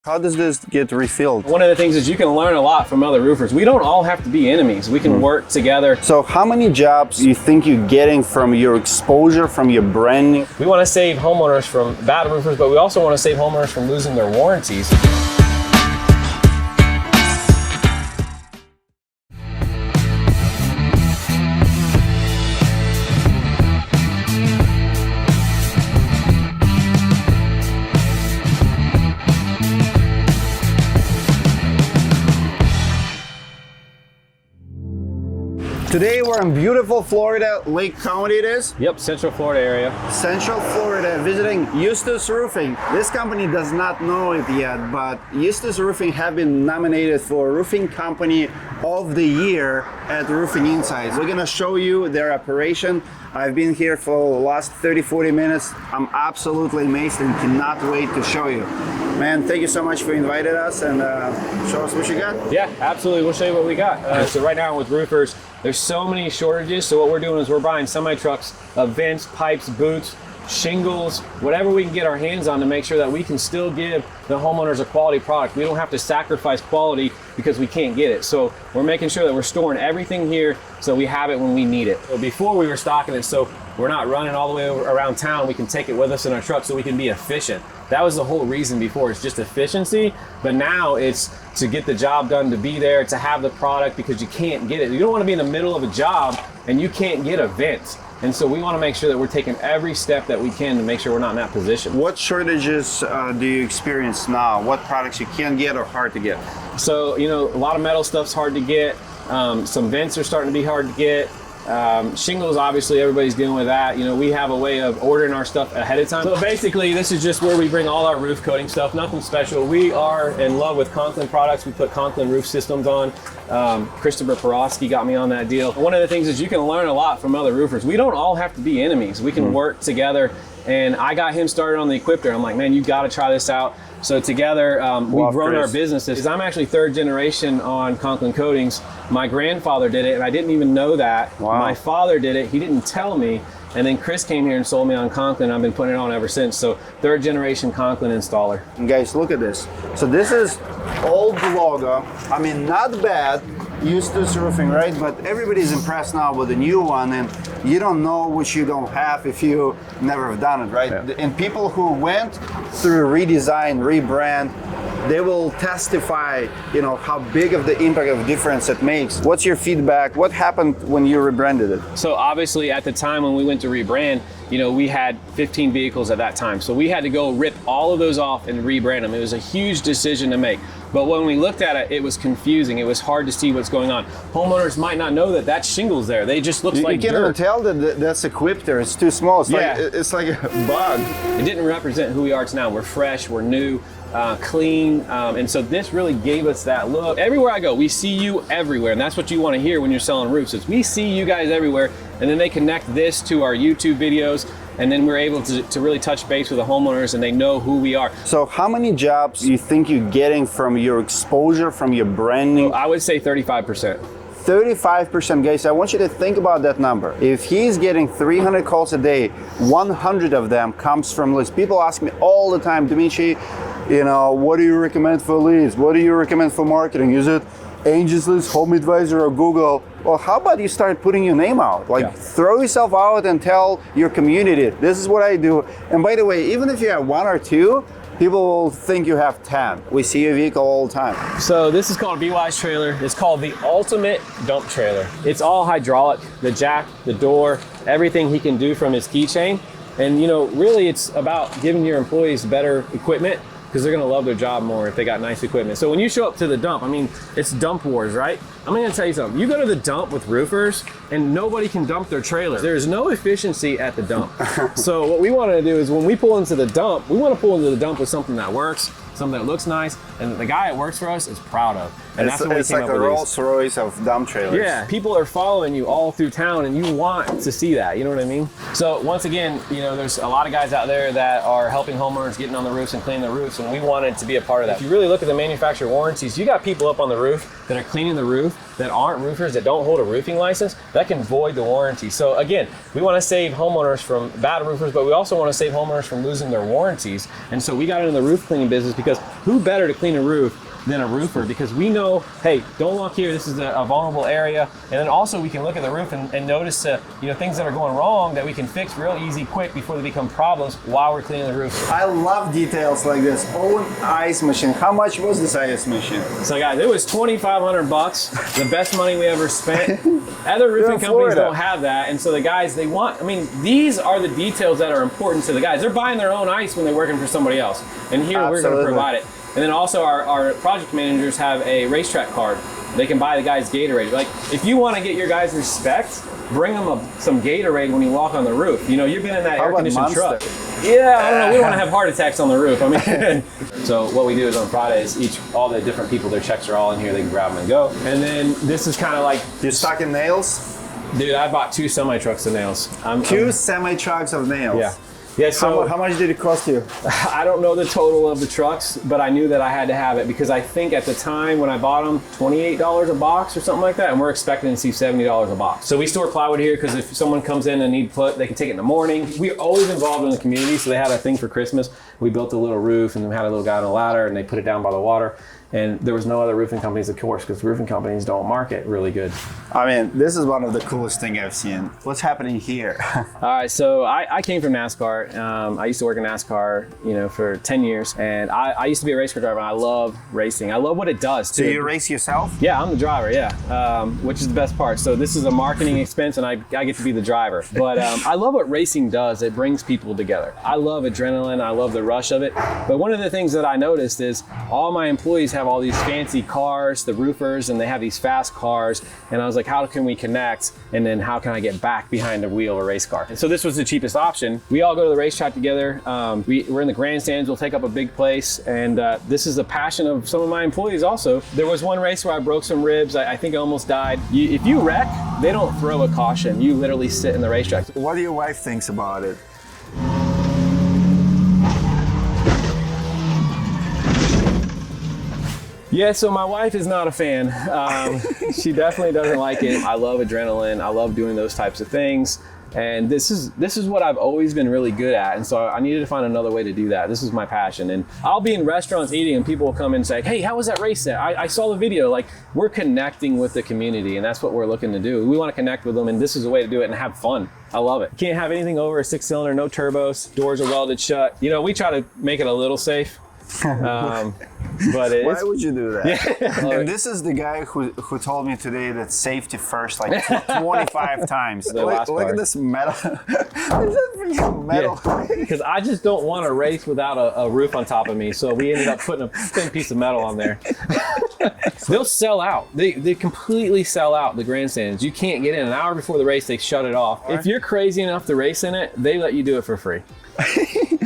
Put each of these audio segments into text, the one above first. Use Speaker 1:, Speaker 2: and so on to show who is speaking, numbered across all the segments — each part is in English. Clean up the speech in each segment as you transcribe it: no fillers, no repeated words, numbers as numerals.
Speaker 1: How does this get refilled?
Speaker 2: One of the things is you can learn a lot from other roofers. We don't all have to be enemies. We can work together.
Speaker 1: So how many jobs you think you're getting from your exposure, from your branding?
Speaker 2: We want to save homeowners from bad roofers, but we also want to save homeowners from losing their warranties.
Speaker 1: Today we're in beautiful Florida, Lake County it is.
Speaker 2: Yep, Central Florida area.
Speaker 1: Central Florida, visiting Eustis Roofing. This company does not know it yet, but Eustis Roofing have been nominated for Roofing Company of the Year at Roofing Insights. We're gonna show you their operation. I've been here for the last 30-40 minutes. I'm absolutely amazed and cannot wait to show you. Man, thank you so much for inviting us and show us what you got.
Speaker 2: Yeah, absolutely. We'll show you what we got. So right now with roofers, there's so many shortages. So what we're doing is we're buying semi-trucks of vents, pipes, boots, shingles, whatever we can get our hands on to make sure that we can still give the homeowners a quality product. We don't have to sacrifice quality because we can't get it. So we're making sure that we're storing everything here so we have it when we need it. So before we were stocking it, so we're not running all the way around town. We can take it with us in our truck so we can be efficient. That was the whole reason before. It's just efficiency, but now it's to get the job done, to be there, to have the product, because you can't get it. You don't want to be in the middle of a job and you can't get a vent. And so we want to make sure that we're taking every step that we can to make sure we're not in that position.
Speaker 1: What shortages do you experience now? What products you can get or hard to get?
Speaker 2: So, you know, a lot of metal stuff's hard to get. Some vents are starting to be hard to get. Shingles, obviously everybody's dealing with that. You know, we have a way of ordering our stuff ahead of time. So basically this is just where we bring all our roof coating stuff, nothing special. We are in love with Conklin products. We put Conklin roof systems on. Christopher Porosky got me on that deal. One of the things is you can learn a lot from other roofers. We don't all have to be enemies. We can work together. And I got him started on the Equipter. I'm like, man, you got to try this out. So together, we've grown our businesses. I'm actually third generation on Conklin Coatings. My grandfather did it, and I didn't even know that.
Speaker 1: Wow.
Speaker 2: My father did it. He didn't tell me. And then Chris came here and sold me on Conklin. I've been putting it on ever since. So third generation Conklin installer.
Speaker 1: And guys, look at this. So this is old logo. I mean, not bad. Eustis Roofing, right? But everybody's impressed now with the new one, and you don't know what you don't have if you never have done it, right? Yeah. And people who went through redesign, rebrand, they will testify, you know, how big of the impact of difference it makes. What's your feedback? What happened when you rebranded it?
Speaker 2: So obviously at the time when we went to rebrand, you know, we had 15 vehicles at that time. So we had to go rip all of those off and rebrand them. It was a huge decision to make. But when we looked at it, it was confusing. It was hard to see what's going on. Homeowners might not know that that's shingles there. They just look like dirt.
Speaker 1: You can't even tell that that's Equipter. It's too small. It's like a bug.
Speaker 2: It didn't represent who we are now. We're fresh, we're new, clean, and so this really gave us that look. Everywhere I go, we see you everywhere, and that's what you want to hear when you're selling roofs, is we see you guys everywhere, and then they connect this to our YouTube videos, and then we're able to really touch base with the homeowners, and they know who we are.
Speaker 1: So how many jobs you think you're getting from your exposure, from your branding?
Speaker 2: I would say 35%.
Speaker 1: 35%, guys. I want you to think about that number. If he's getting 300 calls a day, 100 of them comes from leads. People ask me all the time, Dimitri, you know, what do you recommend for leads? What do you recommend for marketing? Is it Angels List, Home Advisor, or Google? Well, how about you start putting your name out? Like, throw yourself out and tell your community, this is what I do. And by the way, even if you have one or two, people will think you have 10. We see your vehicle all the time.
Speaker 2: So this is called a B-Wise trailer. It's called the ultimate dump trailer. It's all hydraulic, the jack, the door, everything he can do from his keychain. And you know, really it's about giving your employees better equipment, because they're gonna love their job more if they got nice equipment. So when you show up to the dump, I mean, it's dump wars, right? I'm gonna tell you something. You go to the dump with roofers and nobody can dump their trailers. There's no efficiency at the dump. So what we wanna do is when we pull into the dump, we wanna pull into the dump with something that works, something that looks nice, and the guy that works for us is proud of. And that's what we came up with.
Speaker 1: It's like a Rolls Royce of dump trailers.
Speaker 2: Yeah, people are following you all through town and you want to see that, you know what I mean? So once again, you know, there's a lot of guys out there that are helping homeowners getting on the roofs and cleaning the roofs, and we wanted to be a part of that. If you really look at the manufacturer warranties, you got people up on the roof that are cleaning the roof that aren't roofers, that don't hold a roofing license, that can void the warranty. So again, we want to save homeowners from bad roofers, but we also want to save homeowners from losing their warranties. And so we got into the roof cleaning business because who better to clean a roof than a roofer, because we know, hey, don't walk here, this is a vulnerable area. And then also we can look at the roof and notice things that are going wrong that we can fix real easy, quick, before they become problems while we're cleaning the roof.
Speaker 1: I love details like this. Own ice machine. How much was this ice machine?
Speaker 2: So guys, it was $2,500, the best money we ever spent. Other roofing companies don't have that, and so the guys, these are the details that are important to the guys. They're buying their own ice when they're working for somebody else, and here we're going to provide it. And then also our project managers have a racetrack card. They can buy the guys Gatorade. Like, if you want to get your guys respect, bring them some Gatorade when you walk on the roof. You know, you've been in that air-conditioned truck. Yeah, I don't know. We don't want to have heart attacks on the roof. I mean, so what we do is on Fridays, all the different people, their checks are all in here. They can grab them and go. And then this is kind of like...
Speaker 1: You're stocking nails?
Speaker 2: Dude, I bought 2 semi-trucks of nails.
Speaker 1: Two semi-trucks of nails?
Speaker 2: Yeah. Yeah, so
Speaker 1: how much did it cost you?
Speaker 2: I don't know the total of the trucks, but I knew that I had to have it because I think at the time when I bought them, $28 a box or something like that, and we're expecting to see $70 a box. So we store plywood here because if someone comes in and need put, they can take it in the morning. We're always involved in the community, so they had a thing for Christmas. We built a little roof and we had a little guy on a ladder and they put it down by the water. And there was no other roofing companies, of course, because roofing companies don't market really good.
Speaker 1: I mean, this is one of the coolest things I've seen. What's happening here?
Speaker 2: All right, so I came from NASCAR. I used to work in NASCAR, for 10 years. And I used to be a race car driver. And I love racing. I love what it does, too.
Speaker 1: So you race yourself?
Speaker 2: Yeah, I'm the driver, yeah, which is the best part. So this is a marketing expense, and I get to be the driver. But I love what racing does. It brings people together. I love adrenaline. I love the rush of it. But one of the things that I noticed is all my employees have all these fancy cars, the roofers, and they have these fast cars. And I was like, how can we connect? And then how can I get back behind the wheel of a race car? And so this was the cheapest option. We all go to the racetrack together. We're in the grandstands. We'll take up a big place. And this is a passion of some of my employees also. There was one race where I broke some ribs. I think I almost died. If you wreck, they don't throw a caution. You literally sit in the racetrack.
Speaker 1: What do your wife thinks about it?
Speaker 2: Yeah, so my wife is not a fan. She definitely doesn't like it. I love adrenaline. I love doing those types of things. And this is what I've always been really good at. And so I needed to find another way to do that. This is my passion. And I'll be in restaurants eating and people will come in and say, hey, how was that race set? I saw the video. Like, we're connecting with the community, and that's what we're looking to do. We want to connect with them, and this is a way to do it and have fun. I love it. Can't have anything over a 6-cylinder, no turbos, doors are welded shut. We try to make it a little safe. But
Speaker 1: why would you do that?
Speaker 2: Yeah.
Speaker 1: And this is the guy who told me today that safety first, like 25 times. Look at this metal. Is that freaking metal?
Speaker 2: Because I just don't want to race without a roof on top of me. So we ended up putting a thin piece of metal on there. They'll sell out. They completely sell out the grandstands. You can't get in. An hour before the race, they shut it off. If you're crazy enough to race in it, they let you do it for free.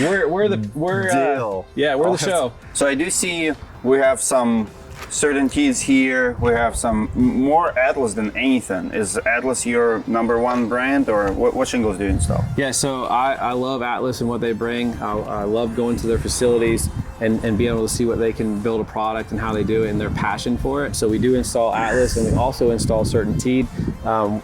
Speaker 2: We're the show.
Speaker 1: So I do see we have some CertainTeeds here. We have some more Atlas than anything. Is Atlas your #1 brand, or what shingles do you install?
Speaker 2: Yeah, so I love Atlas and what they bring. I love going to their facilities and being able to see what they can build a product and how they do it and their passion for it. So we do install Atlas, and we also install CertainTeed.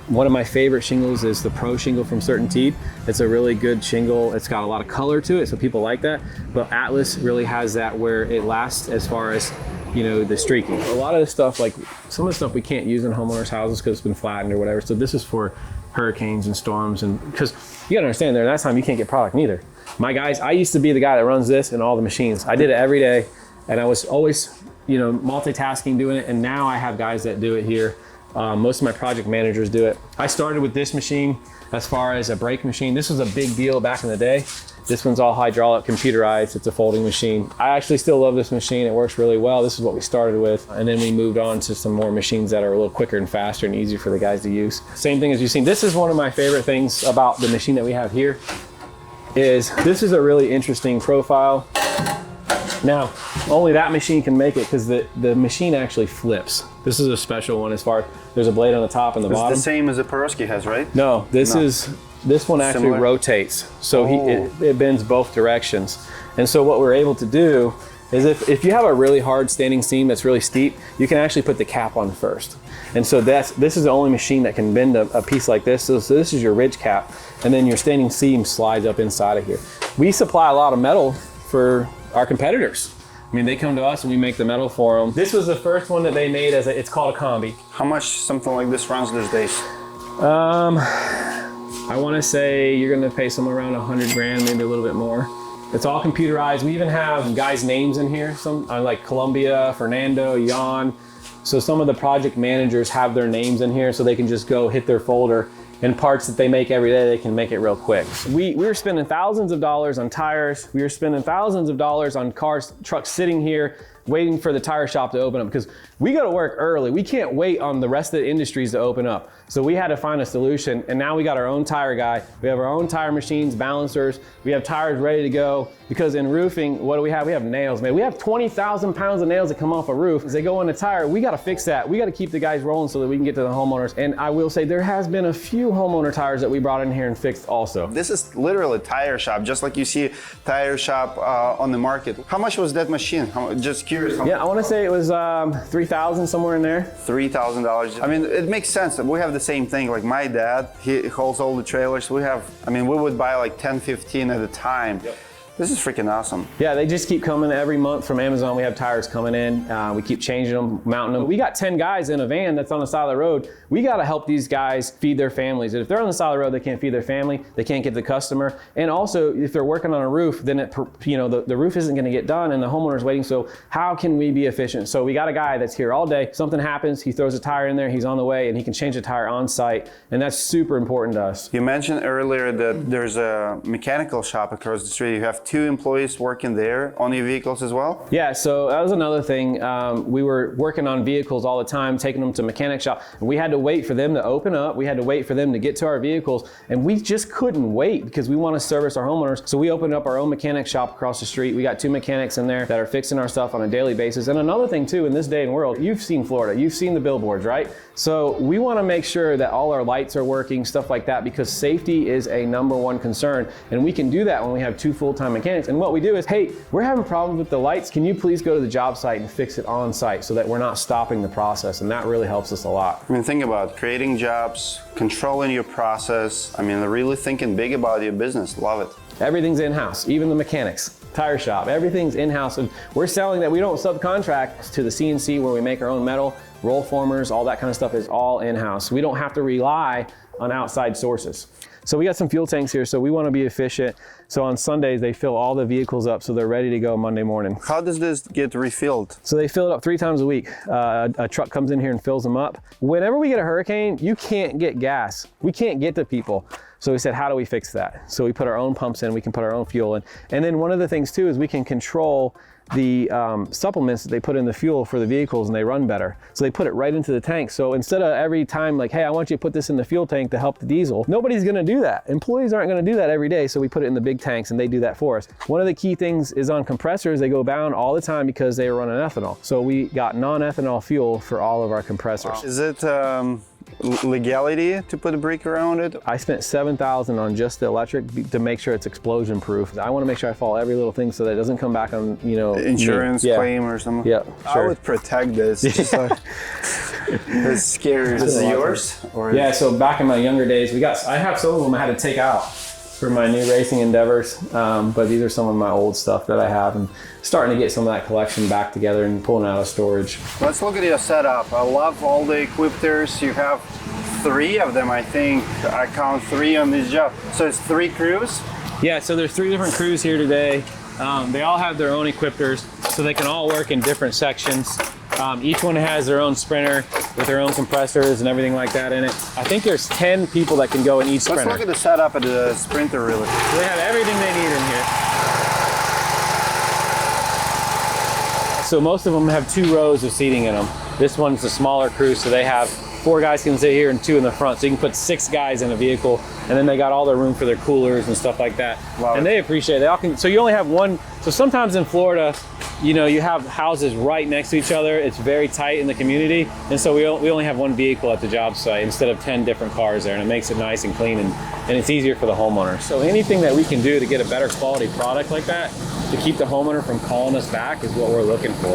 Speaker 2: One of my favorite shingles is the Pro shingle from CertainTeed. It's a really good shingle. It's got a lot of color to it, so people like that. But Atlas really has that where it lasts as far as the streaking. A lot of the stuff, like some of the stuff we can't use in homeowners' houses because it's been flattened or whatever. So this is for hurricanes and storms, and because you gotta understand, that time you can't get product neither. My guys, I used to be the guy that runs this and all the machines. I did it every day, and I was always, multitasking doing it. And now I have guys that do it here. Most of my project managers do it. I started with this machine as far as a brake machine. This was a big deal back in the day. This one's all hydraulic, computerized. It's a folding machine. I actually still love this machine. It works really well. This is what we started with. And then we moved on to some more machines that are a little quicker and faster and easier for the guys to use. Same thing as you've seen. This is one of my favorite things about the machine that we have here. This is a really interesting profile. Now, only that machine can make it because the machine actually flips. This is a special one as far as there's a blade on the top and the bottom.
Speaker 1: It's the same as a Perovsky has, right?
Speaker 2: No, this one actually rotates. So it bends both directions. And so what we're able to do is if you have a really hard standing seam that's really steep, you can actually put the cap on first. And so this is the only machine that can bend a piece like this. So this is your ridge cap, and then your standing seam slides up inside of here. We supply a lot of metal for our competitors. I mean, they come to us and we make the metal for them. This was the first one that they made it's called a combi.
Speaker 1: How much something like this runs these days?
Speaker 2: I want to say you're going to pay somewhere around 100 grand, maybe a little bit more. It's all computerized. We even have guys' names in here, some like Columbia, Fernando, Jan. So some of the project managers have their names in here so they can just go hit their folder, and parts that they make every day, they can make it real quick. We were spending thousands of dollars on tires. We were spending thousands of dollars on trucks sitting here waiting for the tire shop to open up, because we go to work early. We can't wait on the rest of the industries to open up. So we had to find a solution, and now we got our own tire guy. We have our own tire machines, balancers. We have tires ready to go, because in roofing, what do we have? We have nails, man. We have 20,000 pounds of nails that come off a roof. As they go on the tire, we gotta fix that. We gotta keep the guys rolling so that we can get to the homeowners. And I will say there has been a few homeowner tires that we brought in here and fixed also.
Speaker 1: This is literally a tire shop, just like you see tire shop on the market. How much was that machine? Just curious.
Speaker 2: Yeah, I want to say it was 3,000, somewhere in there.
Speaker 1: $3,000. I mean, it makes sense. We have the same thing. Like my dad, he holds all the trailers. We would buy like 10, 15 at a time. Yep. This is freaking awesome.
Speaker 2: Yeah, they just keep coming every month from Amazon. We have tires coming in. We keep changing them, mounting them. We got 10 guys in a van that's on the side of the road. We got to help these guys feed their families. And if they're on the side of the road, they can't feed their family. They can't get the customer. And also, if they're working on a roof, then the roof isn't going to get done and the homeowner's waiting. So how can we be efficient? So we got a guy that's here all day. Something happens, he throws a tire in there, he's on the way, and he can change the tire on site. And that's super important to us.
Speaker 1: You mentioned earlier that there's a mechanical shop across the street. You have 2 employees working there on your vehicles as well?
Speaker 2: Yeah, so that was another thing. We were working on vehicles all the time, taking them to mechanic shop. And we had to wait for them to open up. We had to wait for them to get to our vehicles. And we just couldn't wait because we want to service our homeowners. So we opened up our own mechanic shop across the street. We got 2 mechanics in there that are fixing our stuff on a daily basis. And another thing too, in this day and world, you've seen Florida, you've seen the billboards, right? So we want to make sure that all our lights are working, stuff like that, because safety is a #1 concern. And we can do that when we have 2 full-time mechanics. And what we do is, hey, we're having problems with the lights. Can you please go to the job site and fix it on site so that we're not stopping the process? And that really helps us a lot.
Speaker 1: I mean, think about creating jobs, controlling your process. I mean, really thinking big about your business. Love it.
Speaker 2: Everything's in-house, even the mechanics, tire shop, everything's in-house. And we're selling that we don't subcontract to the CNC where we make our own metal, roll formers, all that kind of stuff is all in-house. We don't have to rely on outside sources. So we got some fuel tanks here, so we want to be efficient. So on Sundays, they fill all the vehicles up so they're ready to go Monday morning.
Speaker 1: How does this get refilled?
Speaker 2: So they fill it up 3 times a week. A truck comes in here and fills them up. Whenever we get a hurricane, you can't get gas. We can't get to people. So we said, how do we fix that? So we put our own pumps in, we can put our own fuel in. And then one of the things too is we can control the supplements that they put in the fuel for the vehicles, and they run better. So they put it right into the tank. So instead of every time like, hey, I want you to put this in the fuel tank to help the diesel, nobody's gonna do that. Employees aren't gonna do that every day, so we put it in the big tanks and they do that for us. One of the key things is on compressors, they go down all the time because they run on ethanol. So we got non-ethanol fuel for all of our compressors.
Speaker 1: Is it legality to put a brick around it?
Speaker 2: I spent $7,000 on just the electric to make sure it's explosion proof. I want to make sure I follow every little thing so that it doesn't come back on,
Speaker 1: insurance claim or something.
Speaker 2: Yeah, sure.
Speaker 1: I would protect this. Just like, that's scary. Is this yours? Or
Speaker 2: yeah. So back in my younger days, I have some of them I had to take out for my new racing endeavors, but these are some of my old stuff that I have, and starting to get some of that collection back together and pulling out of storage.
Speaker 1: Let's look at your setup. I love all the equipters. You have 3 of them, I think. I count 3 on this job. So it's 3 crews?
Speaker 2: Yeah, so there's 3 different crews here today. They all have their own equipters, so they can all work in different sections. Each one has their own sprinter with their own compressors and everything like that in it. I think there's 10 people that can go in each sprinter.
Speaker 1: Let's look at the setup of the sprinter really.
Speaker 2: So they have everything they need in here. So most of them have 2 rows of seating in them. This one's a smaller crew, so they have 4 guys can sit here and 2 in the front. So you can put 6 guys in a vehicle, and then they got all their room for their coolers and stuff like that.
Speaker 1: Wow.
Speaker 2: And they appreciate it. They all can, so you only have one. So sometimes in Florida, you have houses right next to each other. It's very tight in the community. And so we only have 1 vehicle at the job site instead of 10 different cars there. And it makes it nice and clean, and it's easier for the homeowner. So anything that we can do to get a better quality product like that to keep the homeowner from calling us back is what we're looking for.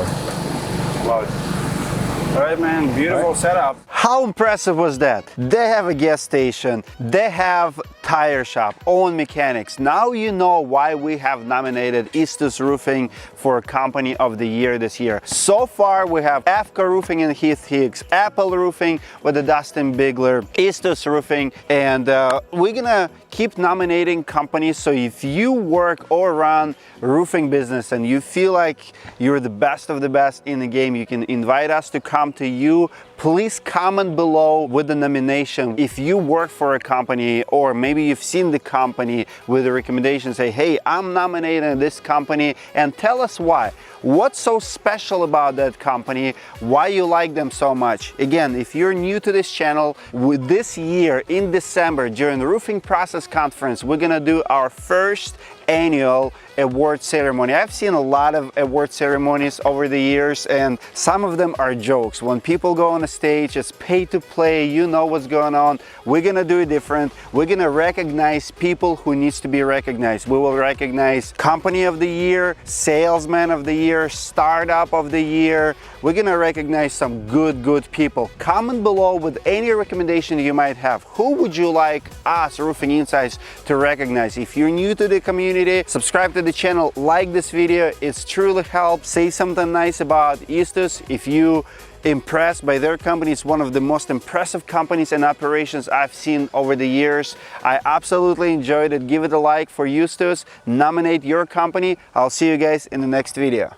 Speaker 1: Love it. All right, man, beautiful setup. How impressive was that? They have a gas station, they have tire shop, own mechanics. Now you know why we have nominated Eustis Roofing for Company of the Year this year. So far we have AFCA Roofing and Heath Hicks, Apple Roofing with the Dustin Bigler, Eustis Roofing, and we're gonna keep nominating companies. So if you work or run roofing business and you feel like you're the best of the best in the game, you can invite us to come to you. Please comment below with the nomination. If you work for a company or maybe you've seen the company with a recommendation, say, hey, I'm nominating this company, and tell us why. What's so special about that company? Why you like them so much? Again, if you're new to this channel, with this year in December during the Roofing Process Conference, we're gonna do our first annual award ceremony. I've seen a lot of award ceremonies over the years, and some of them are jokes. When people go on a stage, it's pay to play, you know what's going on. We're gonna do it different. We're gonna recognize people who needs to be recognized. We will recognize Company of the Year, Salesman of the Year, Startup of the Year. We're gonna recognize some good people. Comment below with any recommendation you might have. Who would you like us, Roofing Insights, to recognize? If you're new to the community, subscribe to the channel, like this video, it's truly helps. Say something nice about Eustis. If you impressed by their company, it's one of the most impressive companies and operations I've seen over the years. I absolutely enjoyed it. Give it a like for Eustis, nominate your company. I'll see you guys in the next video.